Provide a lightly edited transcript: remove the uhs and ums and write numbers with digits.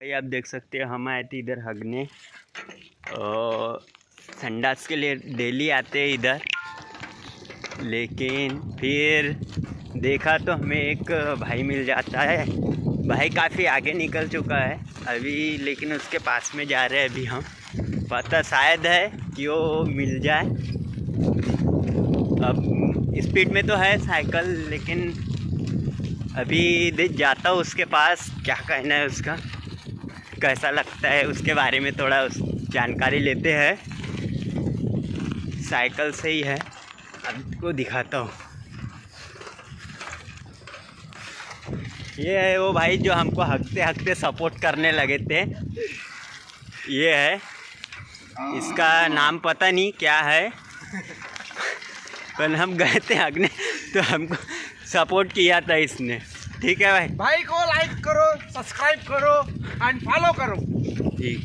भाई आप देख सकते हो हम आए थे इधर हगने और संडास के लिए डेली आते हैं इधर, लेकिन फिर देखा तो हमें एक भाई मिल जाता है। भाई काफ़ी आगे निकल चुका है अभी, लेकिन उसके पास में जा रहे हैं अभी हम। पता शायद है कि वो मिल जाए। अब स्पीड में तो है साइकिल, लेकिन अभी जाता हूँ उसके पास, क्या कहना है उसका, कैसा लगता है उसके बारे में थोड़ा जानकारी लेते हैं। साइकिल से ही है, आपको दिखाता हूँ। ये है वो भाई जो हमको हकते हकते सपोर्ट करने लगे थे। ये है, इसका नाम पता नहीं क्या है, पर हम गए थे हगने तो हमको सपोर्ट किया था इसने। ठीक है भाई, भाई को लाइक करो, सब्सक्राइब करो एंड फॉलो करो। ठीक।